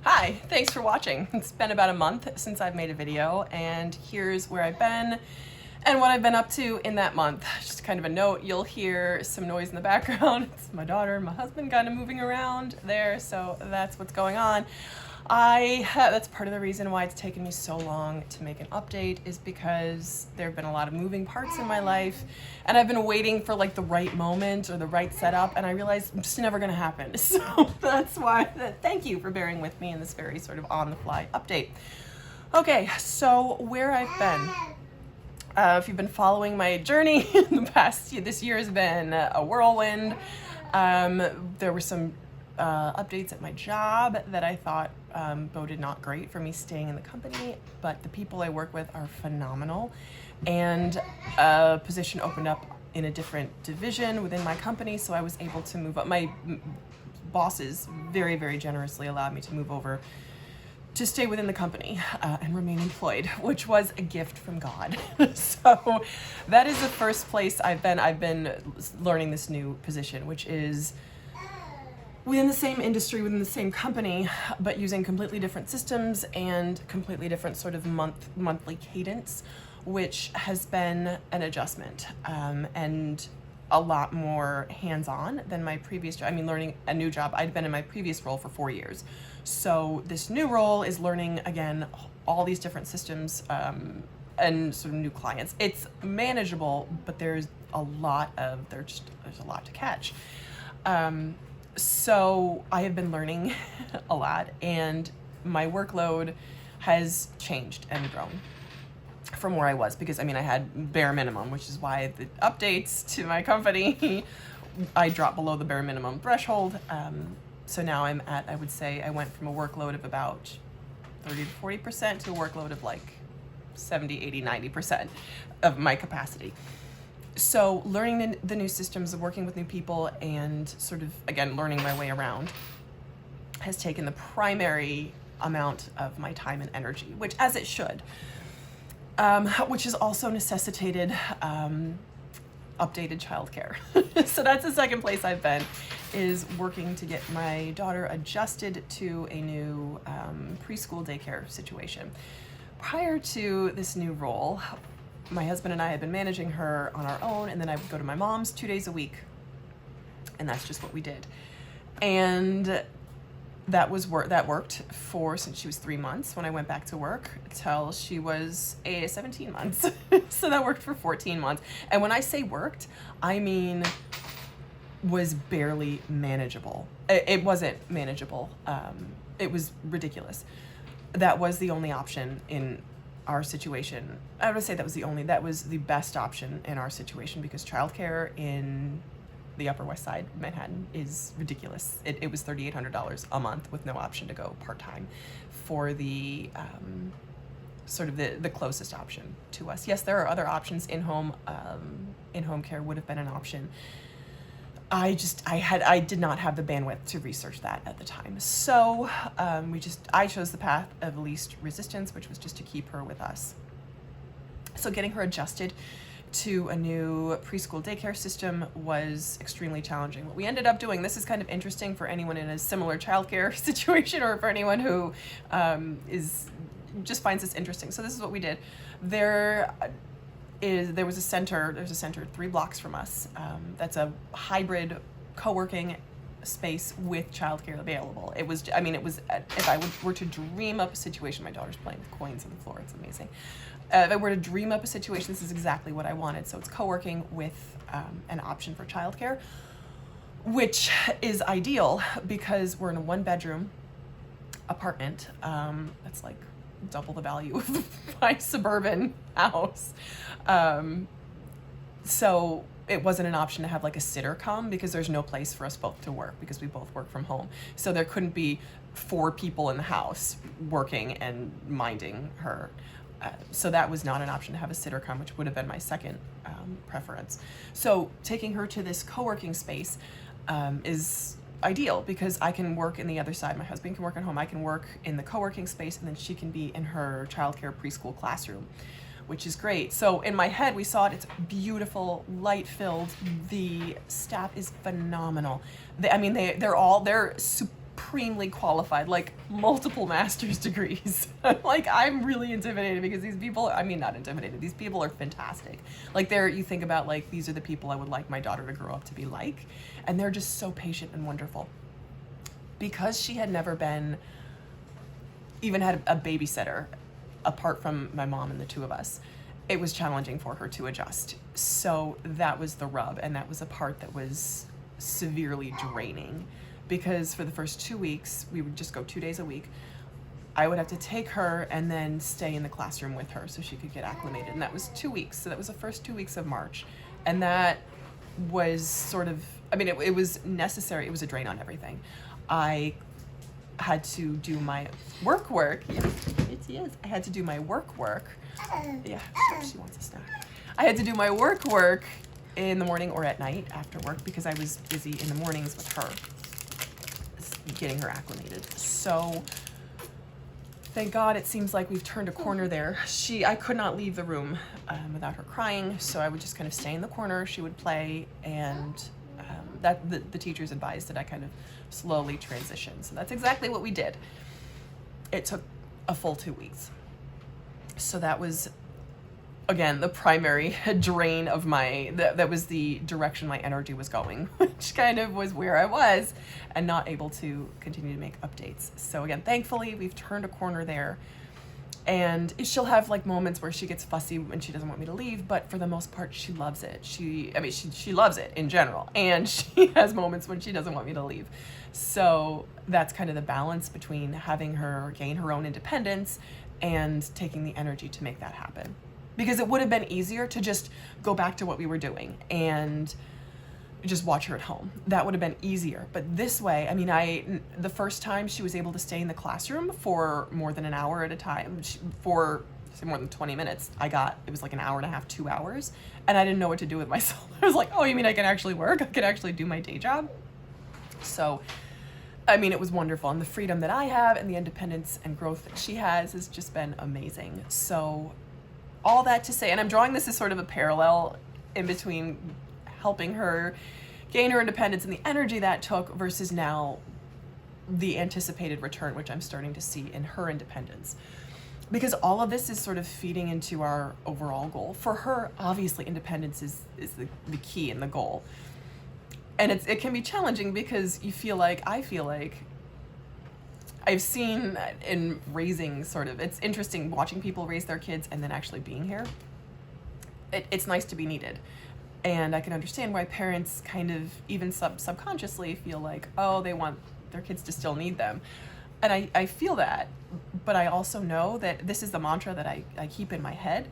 Hi, thanks for watching. It's been about a month since I've made a video, and here's where I've been and what I've been up to in that month. Just kind of a note, you'll hear some noise in the background. It's my daughter and my husband kind of moving around there, so that's what's going on. That's part of the reason why it's taken me so long to make an update, is because there have been a lot of moving parts in my life, and I've been waiting for like the right moment or the right setup, and I realized it's just never gonna happen. So that's why, thank you for bearing with me in this very sort of on-the-fly update. Okay, so where I've been. If you've been following my journey in the past, this year has been a whirlwind. There were some updates at my job that I thought boded not great for me staying in the company, but the people I work with are phenomenal, and a position opened up in a different division within my company, so I was able to move up. My bosses very, very generously allowed me to move over to stay within the company and remain employed, which was a gift from God. So that is the first place I've been learning this new position, which is within the same industry, within the same company, but using completely different systems and completely different sort of monthly cadence, which has been an adjustment and a lot more hands-on than my previous job. I mean, learning a new job. I'd been in my previous role for 4 years. So this new role is learning, again, all these different systems and sort of new clients. It's manageable, but there's a lot to catch. So I have been learning a lot, and my workload has changed and grown from where I was, because I mean, I had bare minimum, which is why the updates to my company, I dropped below the bare minimum threshold. So now I'm at, I would say I went from a workload of about 30 to 40% to a workload of like 70, 80, 90% of my capacity. So learning the new systems of working with new people and sort of, again, learning my way around has taken the primary amount of my time and energy, which as it should, which has also necessitated updated childcare. So that's the second place I've been, is working to get my daughter adjusted to a new preschool daycare situation. Prior to this new role, my husband and I had been managing her on our own, and then I would go to my mom's 2 days a week, and that's just what we did. And that worked for, since she was 3 months when I went back to work, till she was 17 months. So that worked for 14 months. And when I say worked, I mean was barely manageable. It wasn't manageable. It was ridiculous. That was the only option in our situation. I would say that was the best option in our situation, because childcare in the Upper West Side, Manhattan, is ridiculous. It was $3,800 a month with no option to go part-time for the sort of the closest option to us. Yes, there are other options. In-home care would have been an option. I did not have the bandwidth to research that at the time. So I chose the path of least resistance, which was just to keep her with us. So getting her adjusted to a new preschool daycare system was extremely challenging. What we ended up doing, this is kind of interesting for anyone in a similar childcare situation, or for anyone who just finds this interesting. So this is what we did. There's a center 3 blocks from us. That's a hybrid co-working space with childcare available. If I were to dream up a situation, my daughter's playing with coins on the floor, it's amazing. If I were to dream up a situation, this is exactly what I wanted. So it's co-working with an option for childcare, which is ideal because we're in a 1-bedroom apartment. That's like double the value of my suburban house. So it wasn't an option to have like a sitter come, because there's no place for us both to work, because we both work from home. So there couldn't be 4 people in the house working and minding her. So that was not an option to have a sitter come, which would have been my second preference. So taking her to this co-working space is ideal, because I can work in the other side. My husband can work at home. I can work in the co-working space, and then she can be in her childcare preschool classroom, which is great. So in my head, we saw it. It's beautiful, light-filled. The staff is phenomenal. They're supremely qualified, like multiple master's degrees. Like, I'm really intimidated because these people, I mean, not intimidated, these people are fantastic. Like, you think about, like, these are the people I would like my daughter to grow up to be like, and they're just so patient and wonderful. Because she had never even had a babysitter apart from my mom and the two of us, it was challenging for her to adjust. So that was the rub, and that was a part that was severely draining, because for the first 2 weeks, we would just go 2 days a week. I would have to take her and then stay in the classroom with her so she could get acclimated, and that was 2 weeks. So that was the first 2 weeks of March, and that was sort of, I mean, it was necessary. It was a drain on everything. I had to do my work. Yes, it is. I had to do my work. Yeah, she wants a snack. I had to do my work in the morning or at night after work, because I was busy in the mornings with her, getting her acclimated. So thank God it seems like we've turned a corner there. I could not leave the room without her crying, so I would just kind of stay in the corner. She would play, and the teachers advised that I kind of slowly transition. So that's exactly what we did. It took a full 2 weeks. So that was, again, the primary drain of that was the direction my energy was going, which kind of was where I was, and not able to continue to make updates. So again, thankfully, we've turned a corner there. And she'll have like moments where she gets fussy when she doesn't want me to leave, but for the most part, she loves it. She loves it in general, and she has moments when she doesn't want me to leave. So that's kind of the balance between having her gain her own independence and taking the energy to make that happen. Because it would have been easier to just go back to what we were doing and just watch her at home. That would have been easier. But this way, I mean, the first time she was able to stay in the classroom for more than an hour at a time, for more than 20 minutes, it was like an hour and a half, 2 hours, and I didn't know what to do with myself. I was like, oh, you mean I can actually work? I can actually do my day job? So, I mean, it was wonderful. And the freedom that I have and the independence and growth that she has just been amazing. So all that to say, and I'm drawing this as sort of a parallel in between helping her gain her independence and the energy that took versus now the anticipated return, which I'm starting to see in her independence. Because all of this is sort of feeding into our overall goal. For her, obviously, independence is the key and the goal. And it can be challenging because I feel like I've seen in raising it's interesting watching people raise their kids and then actually being here. It's nice to be needed. And I can understand why parents kind of even subconsciously feel like, oh, they want their kids to still need them. And I feel that, but I also know that this is the mantra that I keep in my head.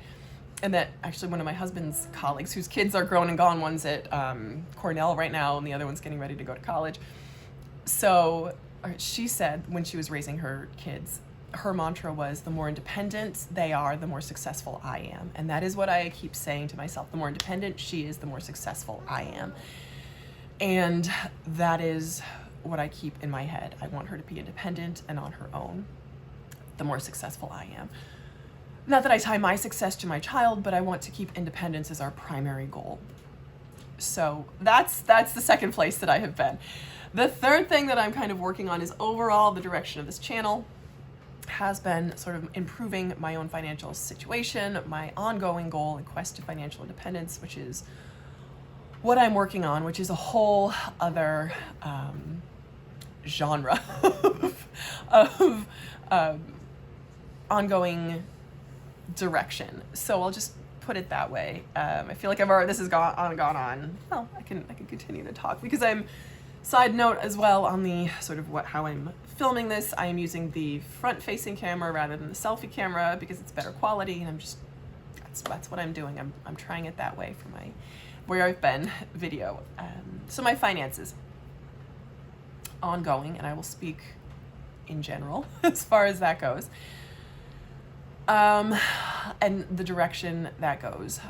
And that actually one of my husband's colleagues, whose kids are grown and gone, one's at Cornell right now and the other one's getting ready to go to college. So she said when she was raising her kids, her mantra was, the more independent they are, the more successful I am. And that is what I keep saying to myself. The more independent she is, the more successful I am. And that is what I keep in my head. I want her to be independent and on her own, the more successful I am. Not that I tie my success to my child, but I want to keep independence as our primary goal. So that's the second place that I have been. The third thing that I'm kind of working on is overall the direction of this channel has been sort of improving my own financial situation, my ongoing goal and quest to financial independence, which is what I'm working on, which is a whole other genre of ongoing direction. So I'll just put it that way. I feel like this has gone on. Well, I can continue to talk because side note as well on the sort of how I'm filming this, I am using the front-facing camera rather than the selfie camera because it's better quality, and that's what I'm doing. I'm trying it that way for my where I've been video. So my finances, ongoing, and I will speak in general as far as that goes, and the direction that goes.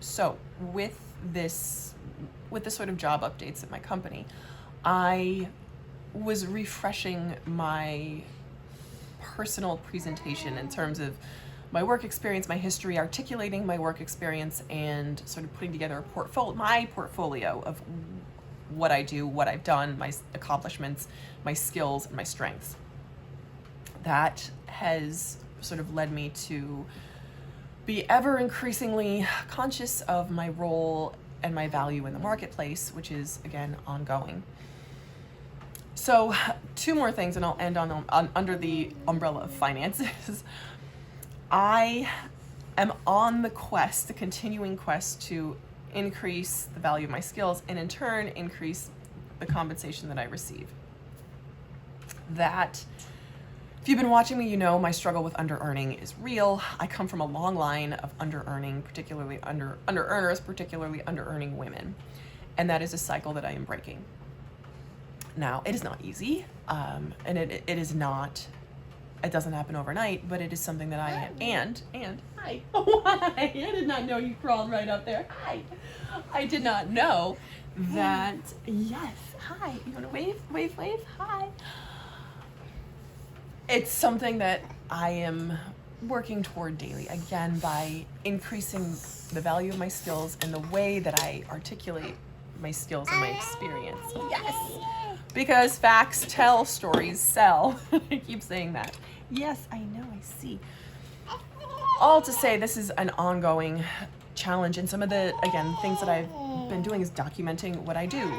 So with this sort of job updates at my company, I was refreshing my personal presentation in terms of my work experience, my history, articulating my work experience, and sort of putting together my portfolio of what I do, what I've done, my accomplishments, my skills, and my strengths. That has sort of led me to be ever increasingly conscious of my role and my value in the marketplace, which is, again, ongoing. So 2 more things, and I'll end on under the umbrella of finances. I am on the continuing quest to increase the value of my skills and in turn increase the compensation that I receive. That, if you've been watching me, you know my struggle with under-earning is real. I come from a long line of under-earning, particularly under-earners, particularly under-earning women. And that is a cycle that I am breaking. Now, it is not easy, and it is not, it doesn't happen overnight, but it is something that I am, and, hi, oh, hi, I did not know you crawled right up there, hi. I did not know that, yes, hi, you wanna wave, hi. It's something that I am working toward daily, again, by increasing the value of my skills and the way that I articulate my skills and my experience. Yes, because facts tell, stories sell. I keep saying that. Yes, I know, I see. All to say, this is an ongoing challenge, and some of the, again, things that I've been doing is documenting what I do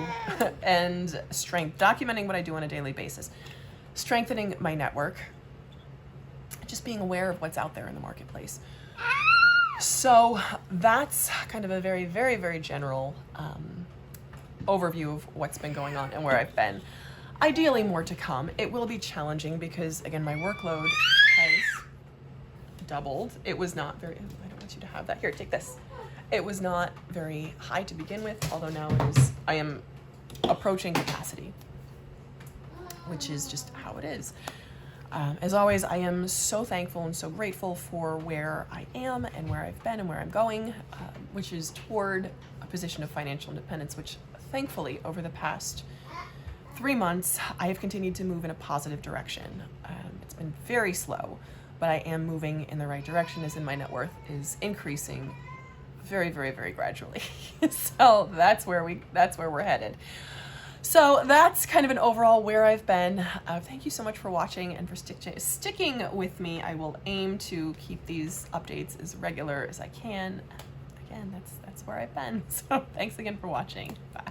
and documenting what I do on a daily basis, strengthening my network, just being aware of what's out there in the marketplace. So that's kind of a very, very, very general overview of what's been going on and where I've been. Ideally more to come. It will be challenging because, again, my workload has doubled. It was not very, I don't want you to have that. Here, take this. It was not very high to begin with, although now I am approaching capacity, which is just how it is. As always, I am so thankful and so grateful for where I am and where I've been and where I'm going, which is toward a position of financial independence, which thankfully over the past 3 months, I have continued to move in a positive direction. It's been very slow, but I am moving in the right direction, as in my net worth is increasing very, very, very gradually. So that's where we're headed. So that's kind of an overall where I've been. Thank you so much for watching and for sticking with me. I will aim to keep these updates as regular as I can. Again, that's where I've been. So thanks again for watching. Bye.